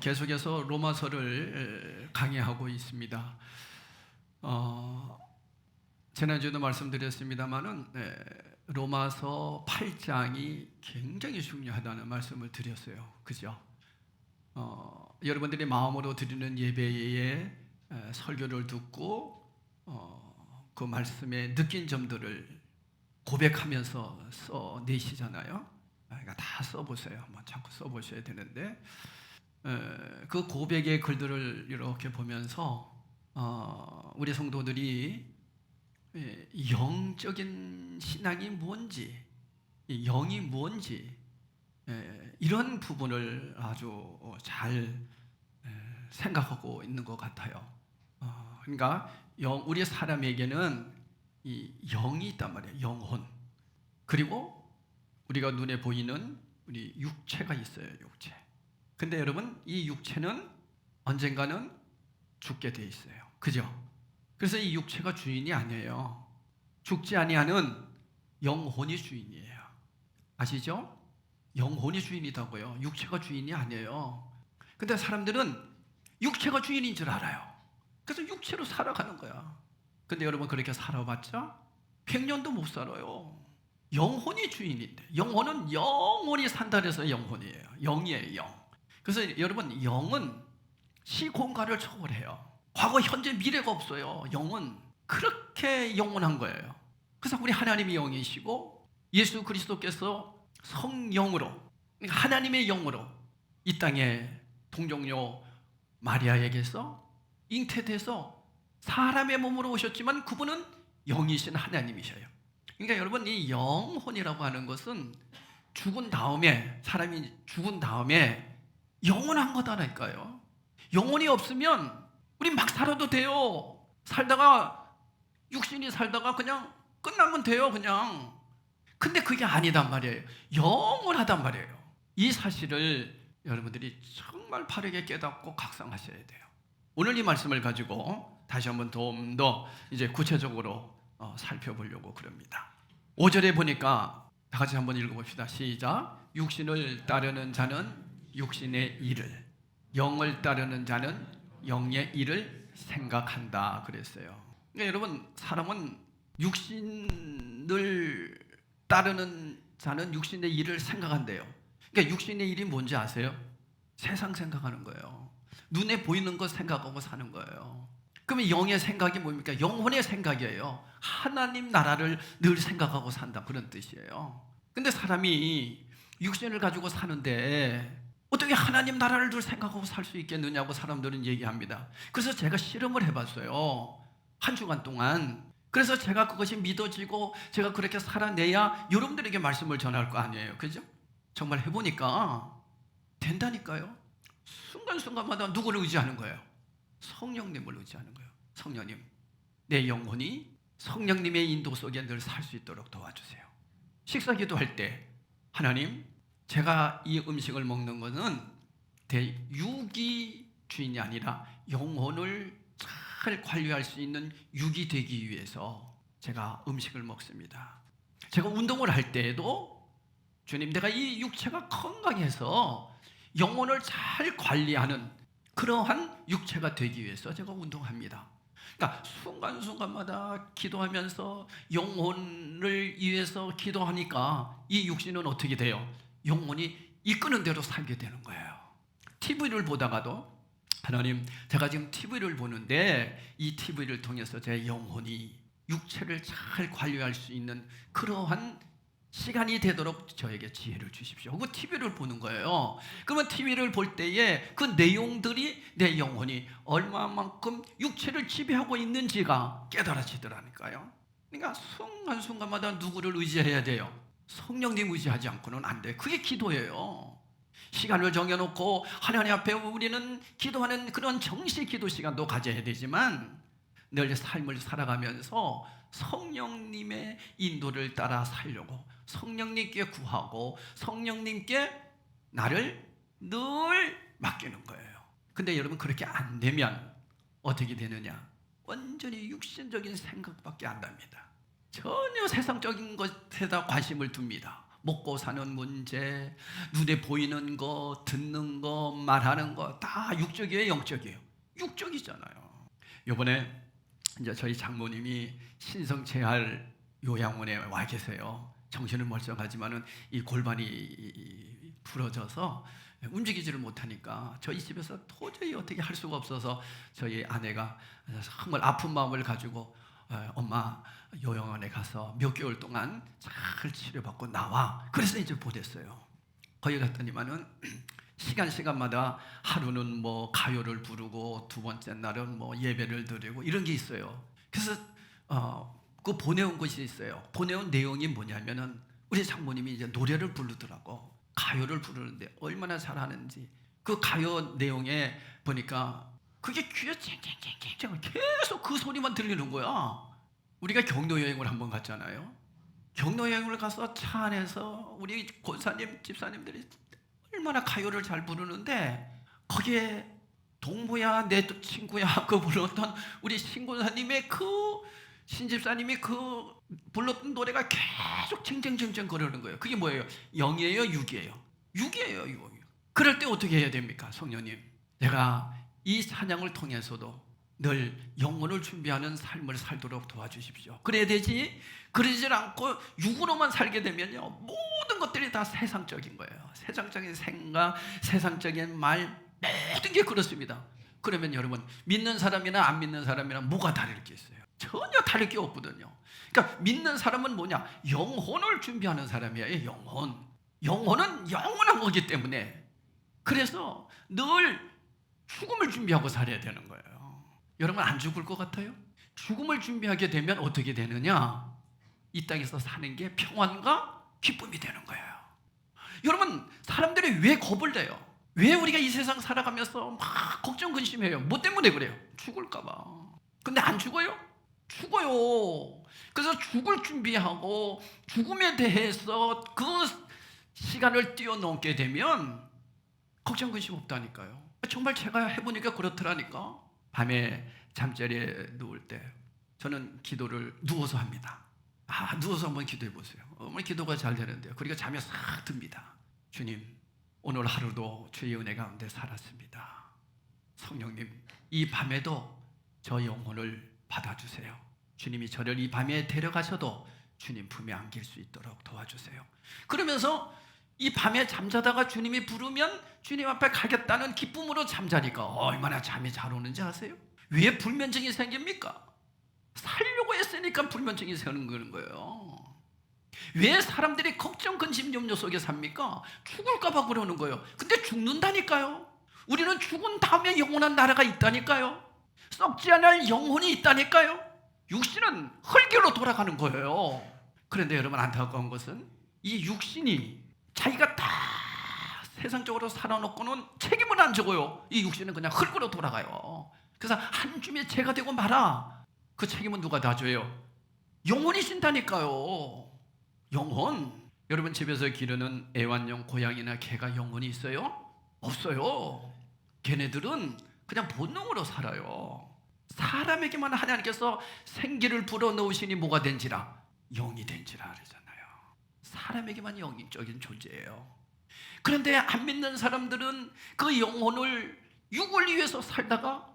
계속해서 로마서를 강의하고 있습니다. 지난주에도 말씀드렸습니다마는 로마서 8장이 굉장히 중요하다는 말씀을 드렸어요. 그죠? 여러분들이 마음으로 드리는 예배에 설교를 듣고 그 말씀에 느낀 점들을 고백하면서 써내시잖아요. 그러니까 다 써보세요. 한번 자꾸 써보셔야 되는데 그 고백의 글들을 이렇게 보면서 우리 성도들이 영적인 신앙이 뭔지, 영이 뭔지 이런 부분을 아주 잘 생각하고 있는 것 같아요. 그러니까 우리 사람에게는 이 영이 있단 말이에요. 영혼. 그리고 우리가 눈에 보이는 우리 육체가 있어요. 육체. 근데 여러분, 이 육체는 언젠가는 죽게 돼 있어요. 그죠? 그래서 이 육체가 주인이 아니에요. 죽지 아니하는 영혼이 주인이에요. 아시죠? 영혼이 주인이다고요. 육체가 주인이 아니에요. 근데 사람들은 육체가 주인인 줄 알아요. 그래서 육체로 살아가는 거야. 근데 여러분, 그렇게 살아봤자 100년도 못 살아요. 영혼이 주인인데, 영혼은 영원히 산다 그래서 영혼이에요. 영이에요, 영. 그래서 여러분, 영은 시공간을 초월해요. 과거, 현재, 미래가 없어요. 영은 그렇게 영원한 거예요. 그래서 우리 하나님이 영이시고 예수 그리스도께서 성령으로, 하나님의 영으로 이 땅에 동정녀 마리아에게서 잉태돼서 사람의 몸으로 오셨지만 그분은 영이신 하나님이셔요. 그러니까 여러분, 이 영혼이라고 하는 것은 죽은 다음에, 사람이 죽은 다음에 영원한 거다니까요. 영혼이 없으면 우리 막 살아도 돼요. 살다가 육신이 살다가 그냥 끝나면 돼요, 그냥. 근데 그게 아니단 말이에요. 영원하단 말이에요. 이 사실을 여러분들이 정말 바르게 깨닫고 각성하셔야 돼요. 오늘 이 말씀을 가지고 다시 한번 좀 더 이제 구체적으로 살펴보려고 그럽니다. 5절에 보니까 다 같이 한번 읽어봅시다. 시작. 육신을 따르는 자는 육신의 일을, 영을 따르는 자는 영의 일을 생각한다 그랬어요. 그러니까 여러분, 사람은 육신을 따르는 자는 육신의 일을 생각한대요. 그러니까 육신의 일이 뭔지 아세요? 세상 생각하는 거예요. 눈에 보이는 것 생각하고 사는 거예요. 그러면 영의 생각이 뭡니까? 영혼의 생각이에요. 하나님 나라를 늘 생각하고 산다, 그런 뜻이에요. 근데 사람이 육신을 가지고 사는데 어떻게 하나님 나라를 늘 생각하고 살 수 있겠느냐고 사람들은 얘기합니다. 그래서 제가 실험을 해봤어요. 한 주간 동안. 그래서 제가 그것이 믿어지고 제가 그렇게 살아내야 여러분들에게 말씀을 전할 거 아니에요. 그죠? 정말 해보니까 된다니까요. 순간순간마다 누구를 의지하는 거예요? 성령님을 의지하는 거예요. 성령님, 내 영혼이 성령님의 인도 속에 늘 살 수 있도록 도와주세요. 식사 기도할 때, 하나님, 제가 이 음식을 먹는 것은 내 육이 주인이 아니라 영혼을 잘 관리할 수 있는 육이 되기 위해서 제가 음식을 먹습니다. 제가 운동을 할 때에도 주님, 내가 이 육체가 건강해서 영혼을 잘 관리하는 그러한 육체가 되기 위해서 제가 운동합니다. 그러니까 순간순간마다 기도하면서 영혼을 위해서 기도하니까 이 육신은 어떻게 돼요? 영혼이 이끄는 대로 살게 되는 거예요. TV를 보다가도 하나님, 제가 지금 TV를 보는데 이 TV를 통해서 제 영혼이 육체를 잘 관리할 수 있는 그러한 시간이 되도록 저에게 지혜를 주십시오. 그 TV를 보는 거예요. 그러면 TV를 볼 때에 그 내용들이 내 영혼이 얼마만큼 육체를 지배하고 있는지가 깨달아지더라니까요. 그러니까 순간순간마다 누구를 의지해야 돼요? 성령님 의지하지 않고는 안 돼요. 그게 기도예요. 시간을 정해놓고 하나님 앞에 우리는 기도하는 그런 정시 기도 시간도 가져야 되지만 늘 삶을 살아가면서 성령님의 인도를 따라 살려고 성령님께 구하고 성령님께 나를 늘 맡기는 거예요. 근데 여러분, 그렇게 안 되면 어떻게 되느냐? 완전히 육신적인 생각밖에 안 납니다. 전혀 세상적인 것에다 관심을 둡니다. 먹고 사는 문제, 눈에 보이는 거, 듣는 거, 말하는 거 다 육적이에요, 영적이에요? 육적이잖아요. 이번에 이제 저희 장모님이 신성재활 요양원에 와 계세요. 정신은 멀쩡하지만은 이 골반이 부러져서 움직이지를 못하니까 저희 집에서 도저히 어떻게 할 수가 없어서 저희 아내가 정말 아픈 마음을 가지고 엄마 요양원에 가서 몇 개월 동안 잘 치료받고 나와. 그래서 이제 보냈어요. 거기 갔더니만은 시간마다 하루는 뭐 가요를 부르고 두 번째 날은 뭐 예배를 드리고 이런 게 있어요. 그래서 그 보내온 것이 있어요. 보내온 내용이 뭐냐면은 우리 장모님이 이제 노래를 부르더라고. 가요를 부르는데 얼마나 잘하는지 그 가요 내용에 보니까 그게 귀에 쨍쨍쨍쨍 계속 그 소리만 들리는 거야. 우리가 경로 여행을 한번 갔잖아요. 경로 여행을 가서 차 안에서 우리 권사님, 집사님들이 얼마나 가요를 잘 부르는데 거기에 동무야 내 친구야 그 불렀던 우리 신권사님의 그 신집사님이 그 불렀던 노래가 계속 쟁쟁쟁쟁 거리는 거예요. 그게 뭐예요? 0이에요? 6이에요? 6이에요. 6. 그럴 때 어떻게 해야 됩니까? 성령님, 내가 이 찬양을 통해서도 늘 영혼을 준비하는 삶을 살도록 도와주십시오. 그래야 되지. 그러질 않고 육으로만 살게 되면요, 모든 것들이 다 세상적인 거예요. 세상적인 생각, 세상적인 말, 모든 게 그렇습니다. 그러면 여러분, 믿는 사람이나 안 믿는 사람이나 뭐가 다를 게 있어요? 전혀 다를 게 없거든요. 그러니까 믿는 사람은 뭐냐? 영혼을 준비하는 사람이에요. 영혼은 영원한 거기 때문에. 그래서 늘 죽음을 준비하고 살아야 되는 거예요. 여러분, 안 죽을 것 같아요? 죽음을 준비하게 되면 어떻게 되느냐? 이 땅에서 사는 게 평안과 기쁨이 되는 거예요. 여러분, 사람들이 왜 겁을 내요? 왜 우리가 이 세상 살아가면서 막 걱정 근심해요? 뭐 때문에 그래요? 죽을까 봐. 근데 안 죽어요? 죽어요. 그래서 죽을 준비하고 죽음에 대해서 그 시간을 뛰어넘게 되면 걱정 근심 없다니까요. 정말 제가 해보니까 그렇더라니까. 밤에 잠자리에 누울 때 저는 기도를 누워서 합니다. 누워서 한번 기도해 보세요. 어머니 기도가 잘 되는데요. 그리고 잠이 싹 듭니다. 주님, 오늘 하루도 주의 은혜 가운데 살았습니다. 성령님, 이 밤에도 저 영혼을 받아주세요. 주님이 저를 이 밤에 데려가셔도 주님 품에 안길 수 있도록 도와주세요. 그러면서 이 밤에 잠자다가 주님이 부르면 주님 앞에 가겠다는 기쁨으로 잠자니까 얼마나 잠이 잘 오는지 아세요? 왜 불면증이 생깁니까? 살려고 했으니까 불면증이 생기는 거예요. 왜 사람들이 걱정, 근심, 염려 속에 삽니까? 죽을까 봐 그러는 거예요. 근데 죽는다니까요. 우리는 죽은 다음에 영원한 나라가 있다니까요. 썩지 않을 영혼이 있다니까요. 육신은 흙으로 돌아가는 거예요. 그런데 여러분, 안타까운 것은 이 육신이 자기가 다 세상적으로 살아놓고는 책임을 안 져요. 이 육신은 그냥 흙으로 돌아가요. 그래서 한 줌의 죄가 되고 말아. 그 책임은 누가 다 져요? 영혼이 진다니까요. 영혼. 여러분, 집에서 기르는 애완용 고양이나 개가 영혼이 있어요? 없어요. 걔네들은 그냥 본능으로 살아요. 사람에게만 하나님께서 생기를 불어넣으시니 뭐가 된지라? 영이 된지라 그러잖아요. 사람에게만 영적인 존재예요. 그런데 안 믿는 사람들은 그 영혼을 육을 위해서 살다가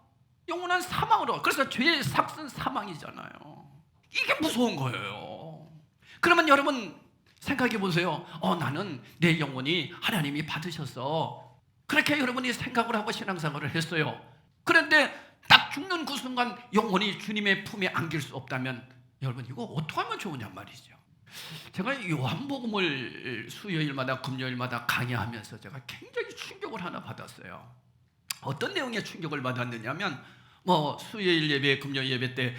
영원한 사망으로, 그래서 죄의 삭은 사망이잖아요. 이게 무서운 거예요. 그러면 여러분 생각해 보세요. 나는 내 영혼이 하나님이 받으셔서 그렇게 여러분이 생각을 하고 신앙생활을 했어요. 그런데 딱 죽는 그 순간 영혼이 주님의 품에 안길 수 없다면 여러분, 이거 어떻게 하면 좋으냐 말이죠. 제가 요한복음을 수요일마다 금요일마다 강의하면서 제가 굉장히 충격을 하나 받았어요. 어떤 내용에 충격을 받았느냐면, 수요일 예배, 금요일 예배 때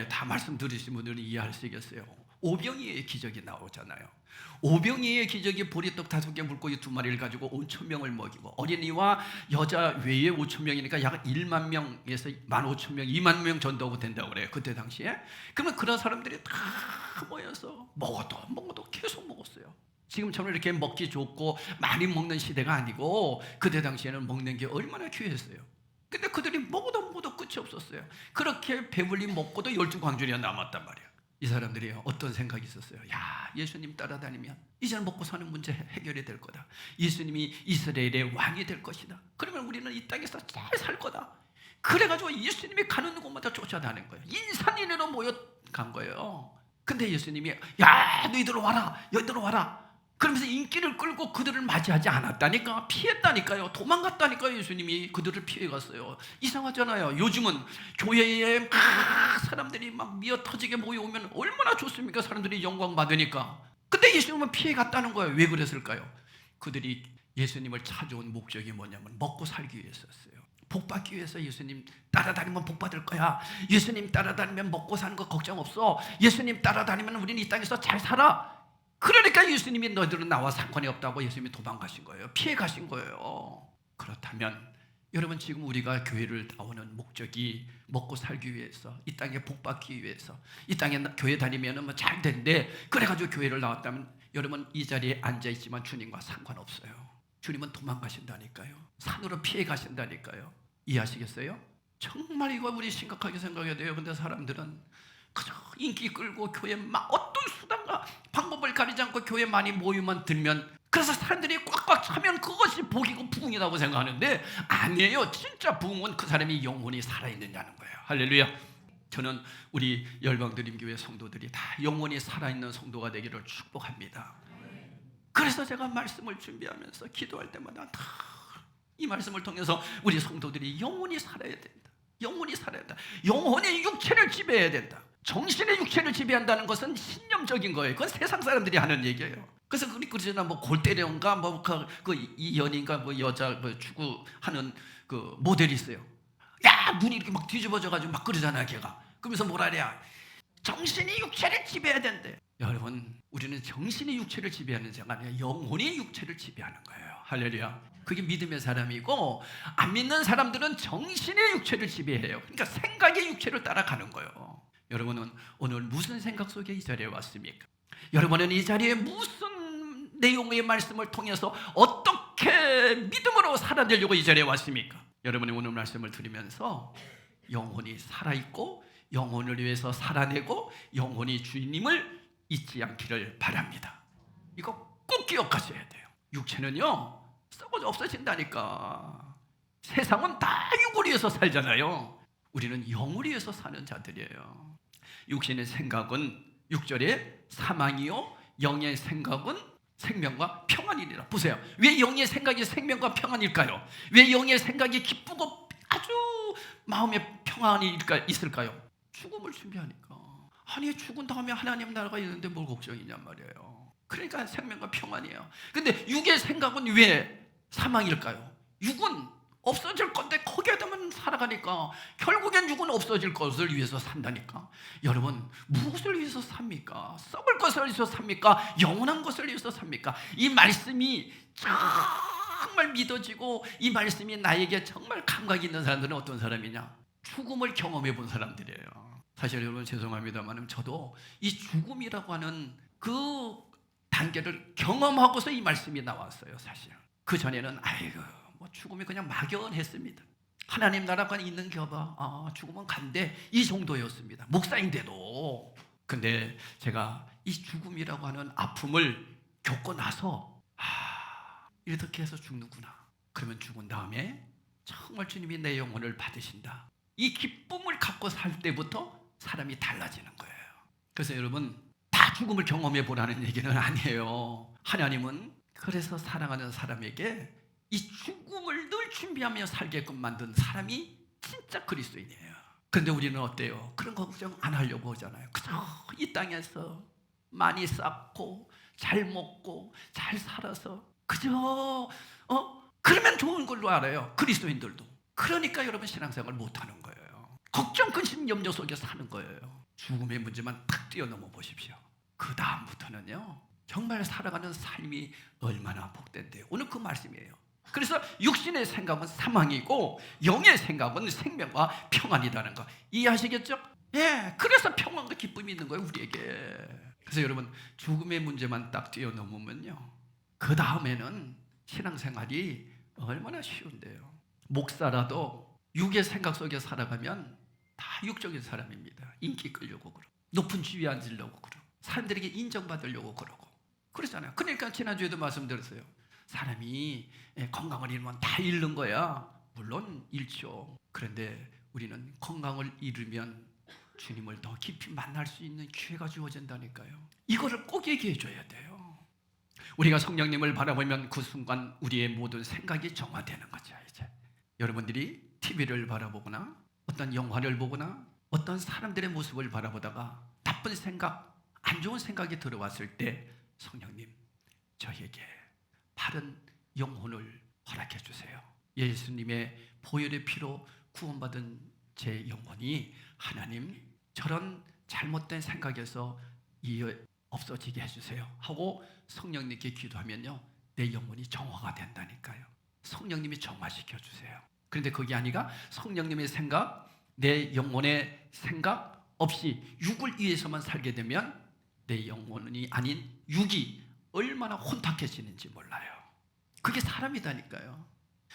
다 말씀 들으신 분들은 이해하시겠어요. 오병이의 기적이 나오잖아요. 오병이의 기적이 보리떡 5개 물고기 2마리를 가지고 5,000명을 먹이고, 어린이와 여자 외에 5,000명이니까 약 1만 명에서 15,000명, 2만 명 전도가 된다고 그래요. 그때 당시에. 그러면 그런 사람들이 다 모여서 먹어도 계속 먹었어요. 지금처럼 이렇게 먹기 좋고 많이 먹는 시대가 아니고 그때 당시에는 먹는 게 얼마나 귀했어요. 근데 그들이 먹어도 끝이 없었어요. 그렇게 배불리 먹고도 12광주리가 남았단 말이에요. 이 사람들이 어떤 생각이 있었어요? 야, 예수님 따라다니면 이제는 먹고 사는 문제 해결이 될 거다. 예수님이 이스라엘의 왕이 될 것이다. 그러면 우리는 이 땅에서 잘 살 거다. 그래가지고 예수님이 가는 곳마다 쫓아다닌 거예요. 인산인해로 모여간 거예요. 근데 예수님이 야, 너희들 와라, 너희들 와라. 그러면서 인기를 끌고 그들을 맞이하지 않았다니까. 피했다니까요. 도망갔다니까요. 예수님이 그들을 피해갔어요. 이상하잖아요. 요즘은 교회에 막 사람들이 막 미어터지게 모여오면 얼마나 좋습니까? 사람들이 영광 받으니까. 근데 예수님은 피해갔다는 거예요. 왜 그랬을까요? 그들이 예수님을 찾아온 목적이 뭐냐면 먹고 살기 위해서였어요. 복 받기 위해서. 예수님 따라다니면 복 받을 거야. 예수님 따라다니면 먹고 사는 거 걱정 없어. 예수님 따라다니면 우리는 이 땅에서 잘 살아. 그러니까 예수님이 너희들은 나와 상관이 없다고 예수님이 도망가신 거예요. 피해 가신 거예요. 그렇다면 여러분, 지금 우리가 교회를 나오는 목적이 먹고 살기 위해서, 이 땅에 복 받기 위해서, 이 땅에 교회 다니면 뭐 잘 된대, 그래가지고 교회를 나왔다면 여러분, 이 자리에 앉아있지만 주님과 상관없어요. 주님은 도망가신다니까요. 산으로 피해 가신다니까요. 이해하시겠어요? 정말 이거 우리 심각하게 생각해야 돼요. 근데 사람들은 그저 인기 끌고 교회 막 어떤 수단과 방법을 가리지 않고 교회 많이 모이만 들면, 그래서 사람들이 꽉꽉 차면 그것이 복이고 부흥이라고 생각하는데 아니에요. 진짜 부흥은 그 사람이 영혼이 살아있느냐는 거예요. 할렐루야. 저는 우리 열방드림교회 성도들이 다 영혼이 살아있는 성도가 되기를 축복합니다. 그래서 제가 말씀을 준비하면서 기도할 때마다 다 이 말씀을 통해서 우리 성도들이 영혼이 살아야 된다. 영혼이 살아야 된다. 영혼이 육체를 지배해야 된다. 정신의 육체를 지배한다는 것은 신념적인 거예요. 그건 세상 사람들이 하는 얘기예요. 그래서 그러잖아, 뭐 골대령가 뭐 그 이연인가 뭐 여자 뭐 축구하는 그 모델이 있어요. 야, 눈이 이렇게 막 뒤집어져 가지고 막 그러잖아, 걔가. 그러면서 뭐라 그래야? 정신이 육체를 지배해야 된대. 여러분, 우리는 정신이 육체를 지배하는 자가 아니라 영혼이 육체를 지배하는 거예요. 할렐루야. 그게 믿음의 사람이고, 안 믿는 사람들은 정신의 육체를 지배해요. 그러니까 생각의 육체를 따라가는 거예요. 여러분은 오늘 무슨 생각 속에 이 자리에 왔습니까? 여러분은 이 자리에 무슨 내용의 말씀을 통해서 어떻게 믿음으로 살아내려고 이 자리에 왔습니까? 여러분이 오늘 말씀을 들으면서 영혼이 살아있고 영혼을 위해서 살아내고 영혼이 주님을 잊지 않기를 바랍니다. 이거 꼭 기억하셔야 돼요. 육체는요, 썩어져 없어진다니까. 세상은 다 육을 위해서 살잖아요. 우리는 영을 위해서 사는 자들이에요. 육신의 생각은 6절에 사망이요 영의 생각은 생명과 평안이니라. 보세요. 왜 영의 생각이 생명과 평안일까요? 왜 영의 생각이 기쁘고 아주 마음에 평안이 있을까요? 죽음을 준비하니까. 아니, 죽은 다음에 하나님 나라가 있는데 뭘 걱정이냔 말이에요. 그러니까 생명과 평안이에요. 근데 육의 생각은 왜 사망일까요? 육은 없어질 건데 거기에 대면 살아가니까 결국엔 육은 없어질 것을 위해서 산다니까. 여러분, 무엇을 위해서 삽니까? 썩을 것을 위해서 삽니까? 영원한 것을 위해서 삽니까? 이 말씀이 정말 믿어지고 이 말씀이 나에게 정말 감각이 있는 사람들은 어떤 사람이냐? 죽음을 경험해 본 사람들이에요. 사실 여러분, 죄송합니다만 저도 이 죽음이라고 하는 그 단계를 경험하고서 이 말씀이 나왔어요. 사실 그 전에는 아이고 뭐 죽음이 그냥 막연했습니다. 하나님 나라가 있는 겨봐, 죽음은 간대, 이 정도였습니다. 목사인데도. 근데 제가 이 죽음이라고 하는 아픔을 겪고 나서 이렇게 해서 죽는구나. 그러면 죽은 다음에 정말 주님이 내 영혼을 받으신다. 이 기쁨을 갖고 살 때부터 사람이 달라지는 거예요. 그래서 여러분, 다 죽음을 경험해 보라는 얘기는 아니에요. 하나님은 그래서 사랑하는 사람에게 이 죽음을 늘 준비하며 살게끔 만든 사람이 진짜 그리스도인이에요. 그런데 우리는 어때요? 그런 거 걱정 안 하려고 하잖아요. 그저 이 땅에서 많이 쌓고 잘 먹고 잘 살아서 그저 그러면 좋은 걸로 알아요. 그리스도인들도. 그러니까 여러분, 신앙생활 못하는 거예요. 걱정, 근심, 염려 속에 사는 거예요. 죽음의 문제만 탁 뛰어넘어 보십시오. 그 다음부터는요, 정말 살아가는 삶이 얼마나 복된데요. 오늘 그 말씀이에요. 그래서 육신의 생각은 사망이고 영의 생각은 생명과 평안이라는 거 이해하시겠죠? 예, 그래서 평안과 기쁨이 있는 거예요, 우리에게. 그래서 여러분, 죽음의 문제만 딱 뛰어넘으면요, 그 다음에는 신앙생활이 얼마나 쉬운데요. 목사라도 육의 생각 속에 살아가면 다 육적인 사람입니다. 인기 끌려고 그러고 높은 지위에 앉으려고 그러고 사람들에게 인정받으려고 그러고 그러잖아요. 그러니까 지난주에도 말씀드렸어요. 사람이 건강을 잃으면 다 잃는 거야. 물론 잃죠. 그런데 우리는 건강을 잃으면 주님을 더 깊이 만날 수 있는 기회가 주어진다니까요. 이거를 꼭 얘기해 줘야 돼요. 우리가 성령님을 바라보면 그 순간 우리의 모든 생각이 정화되는 거죠. 이제 여러분들이 TV를 바라보거나 어떤 영화를 보거나 어떤 사람들의 모습을 바라보다가 나쁜 생각, 안 좋은 생각이 들어왔을 때 성령님, 저에게 바른 영혼을 허락해 주세요. 예수님의 보혈의 피로 구원받은 제 영혼이 하나님 저런 잘못된 생각에서 없어지게 해주세요 하고 성령님께 기도하면요, 내 영혼이 정화가 된다니까요. 성령님이 정화시켜 주세요. 그런데 그게 아니라 성령님의 생각, 내 영혼의 생각 없이 육을 위해서만 살게 되면 내 영혼이 아닌 육이 얼마나 혼탁해지는지 몰라요. 그게 사람이다니까요.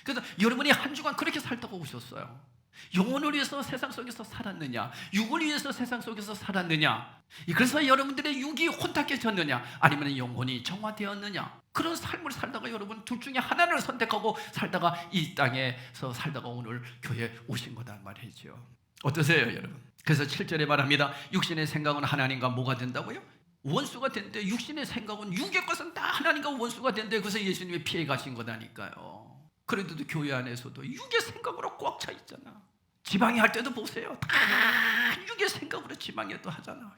그래서 여러분이 한 주간 그렇게 살다가 오셨어요. 영혼을 위해서 세상 속에서 살았느냐, 육을 위해서 세상 속에서 살았느냐, 그래서 여러분들의 육이 혼탁해졌느냐, 아니면 영혼이 정화되었느냐, 그런 삶을 살다가 여러분 둘 중에 하나를 선택하고 살다가 이 땅에서 살다가 오늘 교회에 오신 거다 말이죠. 어떠세요 여러분? 그래서 7절에 말합니다. 육신의 생각은 하나님과 뭐가 된다고요? 원수가 된대. 육신의 생각은, 육의 것은 다 하나님과 원수가 된대. 그래서 예수님이 피해 가신 거다니까요. 그런데도 교회 안에서도 육의 생각으로 꽉 차 있잖아. 지방이 할 때도 보세요. 다 육의 생각으로 지방에도 하잖아.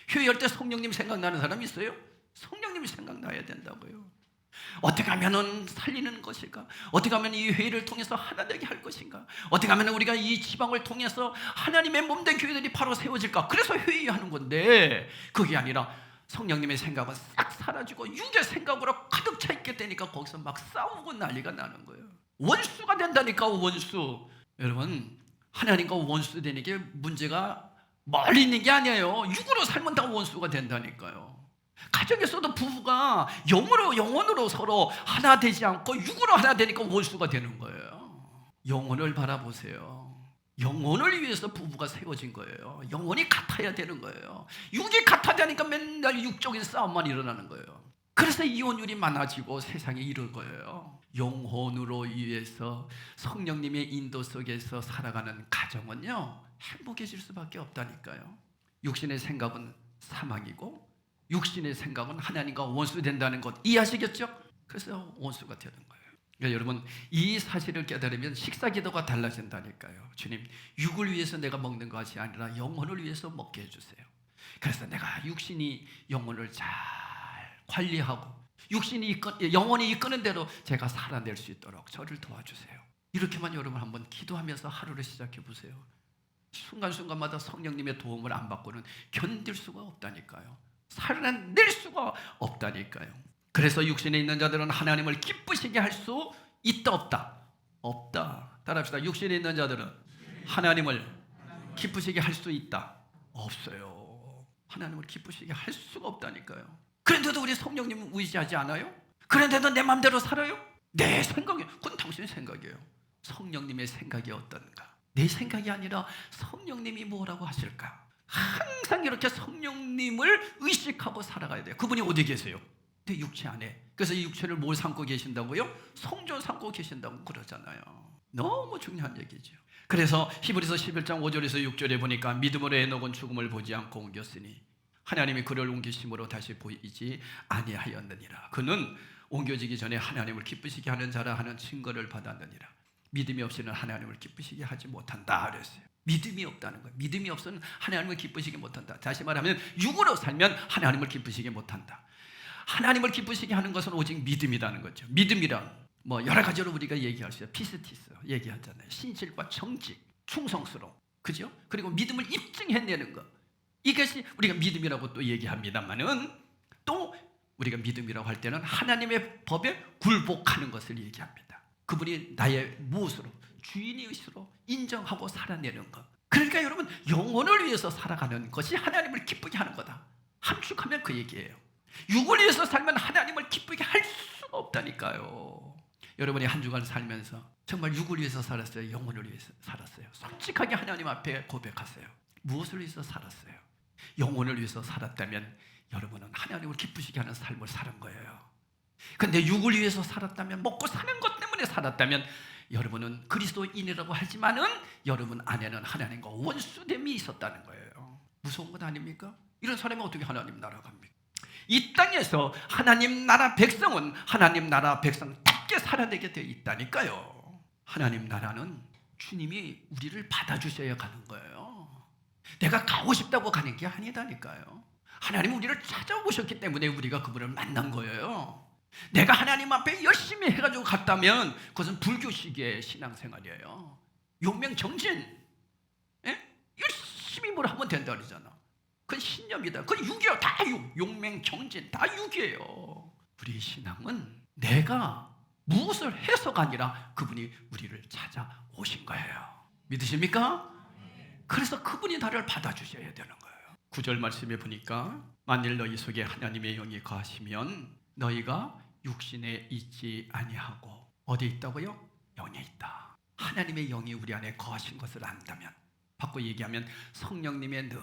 회의할 때 성령님 생각나는 사람 있어요? 성령님이 생각나야 된다고요. 어떻게 하면 살리는 것일까? 어떻게 하면 이 회의를 통해서 하나 되게 할 것인가? 어떻게 하면 우리가 이 지방을 통해서 하나님의 몸된 교회들이 바로 세워질까? 그래서 회의하는 건데 그게 아니라 성령님의 생각은 싹 사라지고 육의 생각으로 가득 차 있게 되니까 거기서 막 싸우고 난리가 나는 거예요. 원수가 된다니까. 원수. 여러분, 하나님과 원수 되는 게 문제가 멀리 있는 게 아니에요. 육으로 살면 다 원수가 된다니까요. 가정에서도 부부가 영혼으로 서로 하나 되지 않고 육으로 하나 되니까 원수가 되는 거예요. 영혼을 바라보세요. 영혼을 위해서 부부가 세워진 거예요. 영혼이 같아야 되는 거예요. 육이 같아지니까 맨날 육적인 싸움만 일어나는 거예요. 그래서 이혼율이 많아지고 세상에 이럴 거예요. 영혼으로 위해서 성령님의 인도 속에서 살아가는 가정은요, 행복해질 수밖에 없다니까요. 육신의 생각은 사망이고 육신의 생각은 하나님과 원수된다는 것 이해하시겠죠? 그래서 원수가 되는 거예요. 그러니까 여러분, 이 사실을 깨달으면 식사기도가 달라진다니까요. 주님, 육을 위해서 내가 먹는 것이 아니라 영혼을 위해서 먹게 해주세요. 그래서 내가 육신이 영혼을 잘 관리하고 영혼이 이끄는 대로 제가 살아낼 수 있도록 저를 도와주세요. 이렇게만 여러분 한번 기도하면서 하루를 시작해 보세요. 순간순간마다 성령님의 도움을 안 받고는 견딜 수가 없다니까요. 살아낼 수가 없다니까요. 그래서 육신에 있는 자들은 하나님을 기쁘시게 할 수 있다 없다? 없다. 따라합시다. 육신에 있는 자들은 하나님을 기쁘시게 할 수 있다? 없어요. 하나님을 기쁘시게 할 수가 없다니까요. 그런데도 우리 성령님은 의지하지 않아요? 그런데도 내 마음대로 살아요? 내 생각이, 그건 당신의 생각이에요. 성령님의 생각이 어떤가? 내 생각이 아니라 성령님이 뭐라고 하실까? 항상 이렇게 성령님을 의식하고 살아가야 돼요. 그분이 어디 계세요? 내 육체 안에. 그래서 이 육체를 뭘 삼고 계신다고요? 성전 삼고 계신다고 그러잖아요. 너무 중요한 얘기죠. 그래서 히브리서 11장 5절에서 6절에 보니까 믿음으로 에녹은 죽음을 보지 않고 옮겼으니 하나님이 그를 옮기심으로 다시 보이지 아니하였느니라. 그는 옮겨지기 전에 하나님을 기쁘시게 하는 자라 하는 증거를 받았느니라. 믿음이 없이는 하나님을 기쁘시게 하지 못한다 그랬어요. 믿음이 없다는 거예요. 믿음이 없으면 하나님을 기쁘시게 못한다. 다시 말하면 육으로 살면 하나님을 기쁘시게 못한다. 하나님을 기쁘시게 하는 것은 오직 믿음이라는 거죠. 믿음이란 뭐 여러 가지로 우리가 얘기할 수 있어요. 피스티스 얘기하잖아요. 신실과 정직, 충성스러움, 그죠? 그리고 믿음을 입증해내는 것, 이것이 우리가 믿음이라고 또 얘기합니다만은, 또 우리가 믿음이라고 할 때는 하나님의 법에 굴복하는 것을 얘기합니다. 그분이 나의 무엇으로, 주인이시로 인정하고 살아내는 것. 그러니까 여러분, 영혼을 위해서 살아가는 것이 하나님을 기쁘게 하는 거다. 함축하면 그 얘기예요. 육을 위해서 살면 하나님을 기쁘게 할 수가 없다니까요. 여러분이 한 주간 살면서 정말 육을 위해서 살았어요? 영혼을 위해서 살았어요? 솔직하게 하나님 앞에 고백하세요. 무엇을 위해서 살았어요? 영혼을 위해서 살았다면 여러분은 하나님을 기쁘시게 하는 삶을 사는 거예요. 근데 육을 위해서 살았다면, 먹고 사는 것 때문에 살았다면 여러분은 그리스도인이라고 하지만은 여러분 안에는 하나님과 원수됨이 있었다는 거예요. 무서운 것 아닙니까? 이런 사람이 어떻게 하나님 나라 갑니까? 이 땅에서 하나님 나라 백성은 하나님 나라 백성답게 살아내게 되어 있다니까요. 하나님 나라는 주님이 우리를 받아주셔야 가는 거예요. 내가 가고 싶다고 가는 게 아니다니까요. 하나님은 우리를 찾아오셨기 때문에 우리가 그분을 만난 거예요. 내가 하나님 앞에 열심히 해가지고 갔다면 그것은 불교식의 신앙생활이에요. 용맹정진, 예? 열심히 뭘 하면 된다 그러잖아. 그건 신념이다. 그건 육이에요. 다 육. 용맹정진 다 육이에요. 우리 신앙은 내가 무엇을 해서가 아니라 그분이 우리를 찾아오신 거예요. 믿으십니까? 그래서 그분이 나를 받아주셔야 되는 거예요. 9절 말씀에 보니까 만일 너희 속에 하나님의 영이 거하시면 너희가 육신에 있지 아니하고 어디에 있다고요? 영에 있다. 하나님의 영이 우리 안에 거하신 것을 안다면, 바꿔 얘기하면 성령님의 늘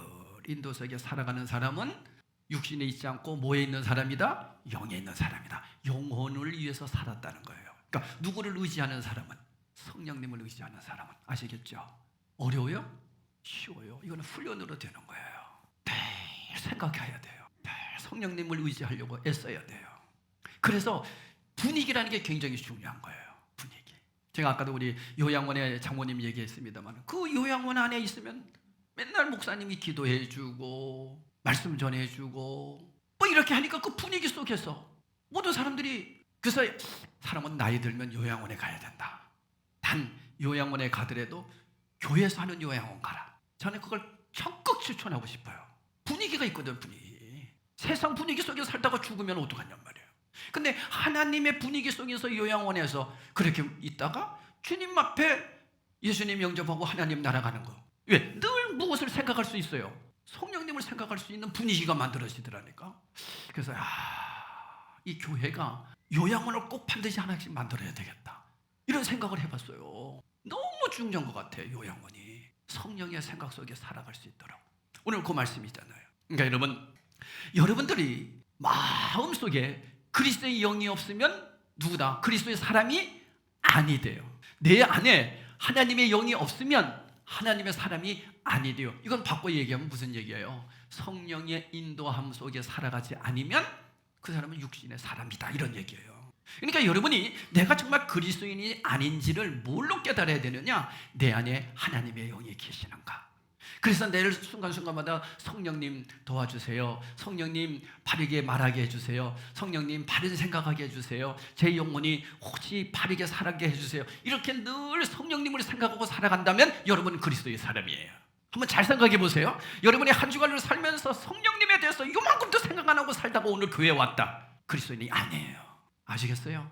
인도 속에 살아가는 사람은 육신에 있지 않고 뭐에 있는 사람이다? 영에 있는 사람이다. 영혼을 위해서 살았다는 거예요. 그러니까 누구를 의지하는 사람은, 성령님을 의지하는 사람은, 아시겠죠? 어려워요? 쉬워요. 이거는 훈련으로 되는 거예요. 매일 생각해야 돼요. 매일 성령님을 의지하려고 애써야 돼요. 그래서 분위기라는 게 굉장히 중요한 거예요. 분위기. 제가 아까도 우리 요양원의 장모님 얘기했습니다만, 그 요양원 안에 있으면 맨날 목사님이 기도해주고 말씀 전해주고 뭐 이렇게 하니까 그 분위기 속에서 모든 사람들이, 그래서 사람은 나이 들면 요양원에 가야 된다. 단 요양원에 가더라도 교회에서 하는 요양원 가라. 저는 그걸 적극 추천하고 싶어요. 분위기가 있거든, 분위기. 세상 분위기 속에 살다가 죽으면 어떡하냔 말이에요. 근데 하나님의 분위기 속에서 요양원에서 그렇게 있다가 주님 앞에 예수님 영접하고 하나님 날아가는 거. 왜? 늘 무엇을 생각할 수 있어요? 성령님을 생각할 수 있는 분위기가 만들어지더라니까. 그래서 이 교회가 요양원을 꼭 반드시 하나씩 만들어야 되겠다, 이런 생각을 해봤어요. 너무 중요한 것 같아요. 요양원이 성령의 생각 속에 살아갈 수 있도록. 오늘 그 말씀이잖아요. 그러니까 여러분들이 마음속에 그리스도의 영이 없으면 누구다? 그리스도의 사람이 아니 돼요. 내 안에 하나님의 영이 없으면 하나님의 사람이 아니 돼요. 이건 바꿔 얘기하면 무슨 얘기예요? 성령의 인도함 속에 살아가지 않으면 그 사람은 육신의 사람이다, 이런 얘기예요. 그러니까 여러분이 내가 정말 그리스도인이 아닌지를 뭘로 깨달아야 되느냐? 내 안에 하나님의 영이 계시는가? 그래서 내일 순간순간마다 성령님 도와주세요, 성령님 바르게 말하게 해주세요, 성령님 바른 생각하게 해주세요, 제 영혼이 혹시 바르게 살아게 해주세요, 이렇게 늘 성령님을 생각하고 살아간다면 여러분은 그리스도의 사람이에요. 한번 잘 생각해 보세요. 여러분이 한 주간을 살면서 성령님에 대해서 이만큼도 생각 안 하고 살다가 오늘 교회에 왔다, 그리스도인이 아니에요. 아시겠어요?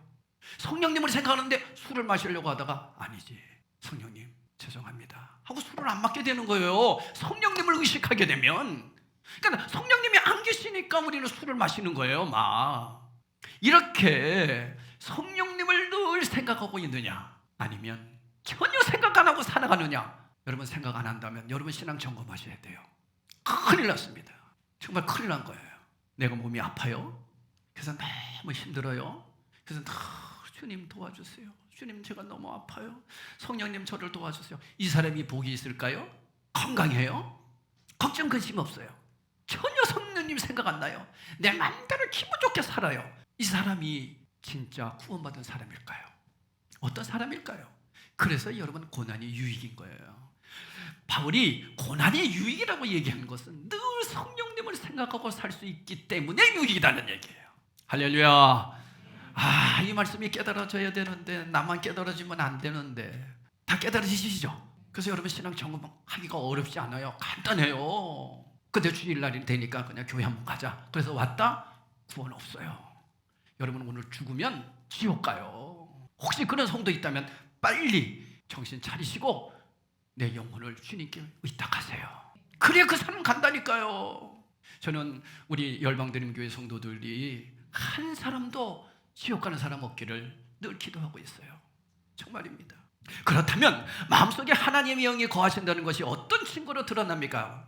성령님을 생각하는데 술을 마시려고 하다가 아니지, 성령님 죄송합니다 하고 술을 안 맞게 되는 거예요. 성령님을 의식하게 되면. 그러니까 성령님이 안 계시니까 우리는 술을 마시는 거예요. 막 이렇게 성령님을 늘 생각하고 있느냐, 아니면 전혀 생각 안 하고 살아가느냐. 여러분 생각 안 한다면 여러분 신앙 점검하셔야 돼요. 큰일 났습니다. 정말 큰일 난 거예요. 내가 몸이 아파요. 그래서 너무 힘들어요. 그래서 주님 도와주세요. 주님 제가 너무 아파요. 성령님 저를 도와주세요. 이 사람이 복이 있을까요? 건강해요? 걱정 근심 없어요. 전혀 성령님 생각 안 나요. 내 마음대로 기분 좋게 살아요. 이 사람이 진짜 구원받은 사람일까요? 어떤 사람일까요? 그래서 여러분 고난이 유익인 거예요. 바울이 고난이 유익이라고 얘기하는 것은 늘 성령님을 생각하고 살 수 있기 때문에 유익이라는 얘기예요. 할렐루야. 이 말씀이 깨달아져야 되는데 나만 깨달아지면 안 되는데 다 깨달아지시죠? 그래서 여러분 신앙 점검하기가 어렵지 않아요. 간단해요. 근데 주일날이 되니까 그냥 교회 한번 가자. 그래서 왔다? 구원 없어요. 여러분 오늘 죽으면 지옥 가요. 혹시 그런 성도 있다면 빨리 정신 차리시고 내 영혼을 주님께 의탁하세요. 그래야 그 사람 간다니까요. 저는 우리 열방드림교회 성도들이 한 사람도 지옥 가는 사람 없기를 늘 기도하고 있어요. 정말입니다. 그렇다면 마음속에 하나님의 영이 거하신다는 것이 어떤 증거로 드러납니까?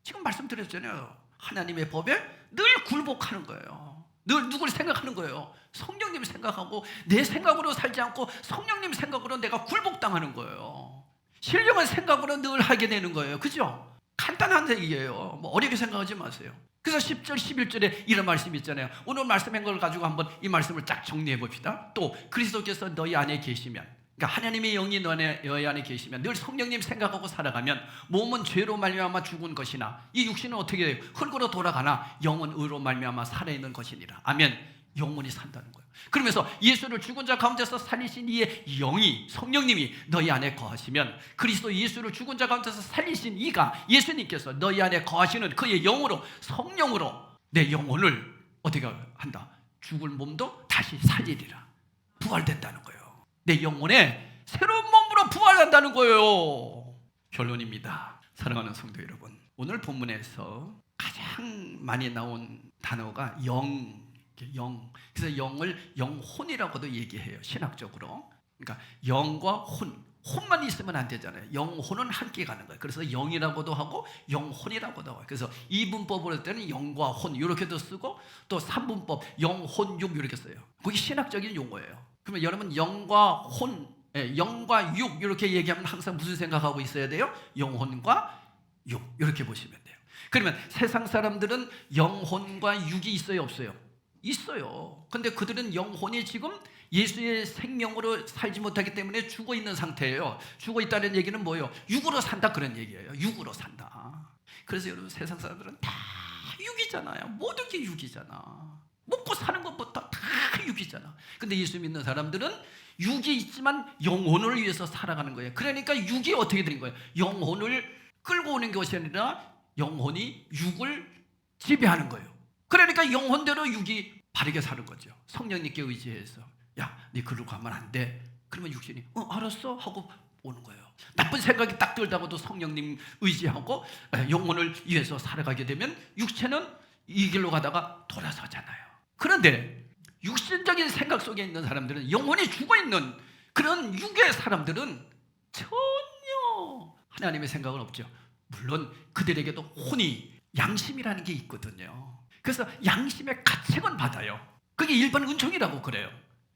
지금 말씀드렸잖아요. 하나님의 법에 늘 굴복하는 거예요. 늘 누굴 생각하는 거예요? 성령님 생각하고 내 생각으로 살지 않고 성령님 생각으로 내가 굴복당하는 거예요. 신령한 생각으로 늘 하게 되는 거예요. 그죠? 간단한 얘기예요. 뭐 어렵게 생각하지 마세요. 그래서 10절, 11절에 이런 말씀이 있잖아요. 오늘 말씀한 걸 가지고 한번 이 말씀을 쫙 정리해 봅시다. 또 그리스도께서 너희 안에 계시면, 그러니까 하나님의 영이 너희 안에 계시면 늘 성령님 생각하고 살아가면 몸은 죄로 말미암아 죽은 것이나 이 육신은 어떻게 돼요? 흙으로 돌아가나 영은 의로 말미암아 살아있는 것이니라. 아멘. 영혼이 산다는 거예요. 그러면서 예수를 죽은 자 가운데서 살리신 이의 영이, 성령님이 너희 안에 거하시면, 그리스도 예수를 죽은 자 가운데서 살리신 이가, 예수님께서 너희 안에 거하시는 그의 영으로, 성령으로 내 영혼을 어떻게 한다? 죽을 몸도 다시 살리리라. 부활된다는 거예요. 내 영혼에 새로운 몸으로 부활한다는 거예요. 결론입니다. 사랑하는 성도 여러분, 오늘 본문에서 가장 많이 나온 단어가 영. 그래서 영을 영혼이라고도 얘기해요. 신학적으로. 그러니까 영과 혼만 있으면 안 되잖아요. 영혼은 함께 가는 거예요. 그래서 영이라고도 하고 영혼이라고도 하고. 그래서 이분법으로 할 때는 영과 혼 이렇게도 쓰고, 또 삼분법 영혼육 이렇게 써요. 그게 신학적인 용어예요. 그러면 여러분 영과 혼, 영과 육 이렇게 얘기하면 항상 무슨 생각하고 있어야 돼요? 영혼과 육 이렇게 보시면 돼요. 그러면 세상 사람들은 영혼과 육이 있어요, 없어요? 있어요. 근데 그들은 영혼이 지금 예수의 생명으로 살지 못하기 때문에 죽어 있는 상태예요. 죽어 있다는 얘기는 뭐예요? 육으로 산다 그런 얘기예요. 육으로 산다. 그래서 여러분 세상 사람들은 다 육이잖아요. 모든 게 육이잖아. 먹고 사는 것부터 다 육이잖아. 근데 예수 믿는 사람들은 육이 있지만 영혼을 위해서 살아가는 거예요. 그러니까 육이 어떻게 된 거예요? 영혼을 끌고 오는 것이 아니라 영혼이 육을 지배하는 거예요. 그러니까 영혼대로 육이 바르게 사는 거죠. 성령님께 의지해서 야, 네 그러고 가면 안 돼. 그러면 육신이 알았어 하고 오는 거예요. 나쁜 생각이 딱 들다가도 성령님 의지하고 영혼을 위해서 살아가게 되면 육체는 이 길로 가다가 돌아서잖아요. 그런데 육신적인 생각 속에 있는 사람들은, 영혼이 죽어있는 그런 육의 사람들은 전혀 하나님의 생각은 없죠. 물론 그들에게도 혼이, 양심이라는 게 있거든요. 그래서 양심의 가책은 받아요. 그게 일반 은총이라고 그래요.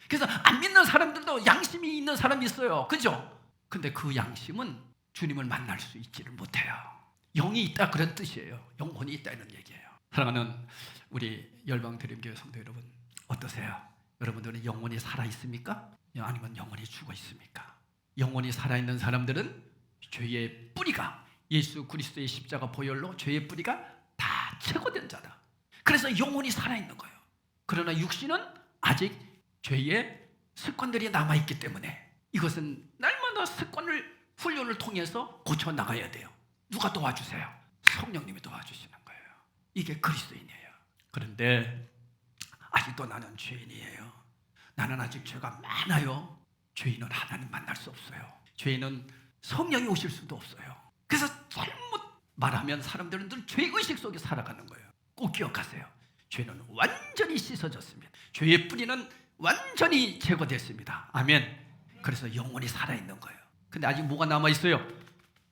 그래서 안 믿는 사람들도 양심이 있는 사람이 있어요. 그죠? 근데 그 양심은 주님을 만날 수 있지를 못해요. 영이 있다 그런 뜻이에요. 영혼이 있다는 얘기예요. 사랑하는 우리 열방드림교회 성도 여러분, 어떠세요? 여러분들은 영혼이 살아있습니까? 아니면 영혼이 죽어있습니까? 영혼이 살아있는 사람들은 죄의 뿌리가, 예수 그리스도의 십자가 보혈로 죄의 뿌리가 다 제거된 자다. 그래서 영혼이 살아있는 거예요. 그러나 육신은 아직 죄의 습관들이 남아있기 때문에 이것은 날마다 습관을, 훈련을 통해서 고쳐나가야 돼요. 누가 도와주세요? 성령님이 도와주시는 거예요. 이게 그리스도인이에요. 그런데 아직도 나는 죄인이에요. 나는 아직 죄가 많아요. 죄인은 하나님 만날 수 없어요. 죄인은 성령이 오실 수도 없어요. 그래서 잘못 말하면 사람들은 늘 죄의식 속에 살아가는 거예요. 꼭 기억하세요. 죄는 완전히 씻어졌습니다. 죄의 뿌리는 완전히 제거됐습니다. 아멘. 그래서 영혼이 살아있는 거예요. 근데 아직 뭐가 남아있어요?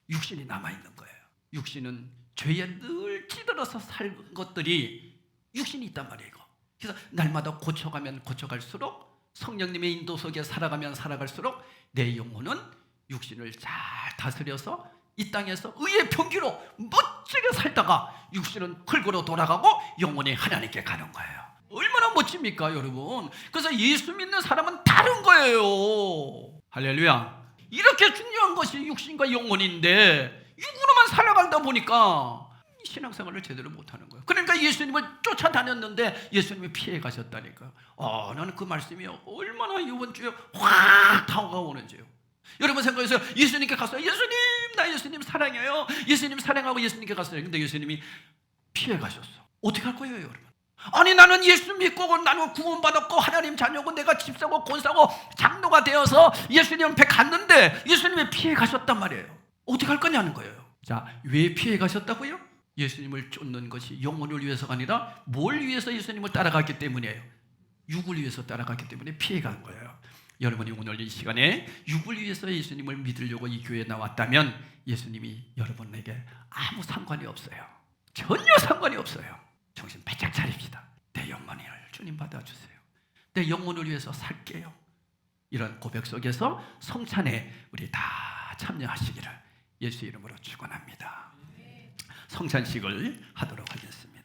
육신이 남아있는 거예요. 육신은 죄에 늘 찌들어서 살 것들이 육신이 있단 말이에요. 그래서 날마다 고쳐가면 고쳐갈수록, 성령님의 인도 속에 살아가면 살아갈수록 내 영혼은 육신을 잘 다스려서 이 땅에서 의의 병기로 멋지게 살다가 육신은 흙으로 돌아가고 영혼이 하나님께 가는 거예요. 얼마나 멋집니까 여러분? 그래서 예수 믿는 사람은 다른 거예요. 할렐루야. 이렇게 중요한 것이 육신과 영혼인데 육으로만 살아가다 보니까 신앙생활을 제대로 못하는 거예요. 그러니까 예수님을 쫓아다녔는데 예수님이 피해 가셨다니까요. 나는 그 말씀이 얼마나 이번 주에 확 다가오는지요. 여러분 생각해서 예수님께 갔어요. 예수님, 나 예수님 사랑해요. 예수님 사랑하고 예수님께 갔어요. 근데 예수님이 피해 가셨어. 어떻게 할 거예요 여러분? 아니 나는 예수 믿고 나는 구원받았고 하나님 자녀고 내가 집사고 권사고 장로가 되어서 예수님 옆에 갔는데 예수님이 피해 가셨단 말이에요. 어떻게 할 거냐는 거예요. 자, 왜 피해 가셨다고요? 예수님을 쫓는 것이 영혼을 위해서가 아니라 뭘 위해서 예수님을 따라갔기 때문이에요. 육을 위해서 따라갔기 때문에 피해 간 거예요. 여러분이 오늘 이 시간에 육을 위해서 예수님을 믿으려고 이 교회에 나왔다면 예수님이 여러분에게 아무 상관이 없어요. 전혀 상관이 없어요. 정신 바짝 차립시다. 내 영혼을 주님 받아주세요. 내 영혼을 위해서 살게요. 이런 고백 속에서 성찬에 우리 다 참여하시기를 예수 이름으로 축원합니다. 성찬식을 하도록 하겠습니다.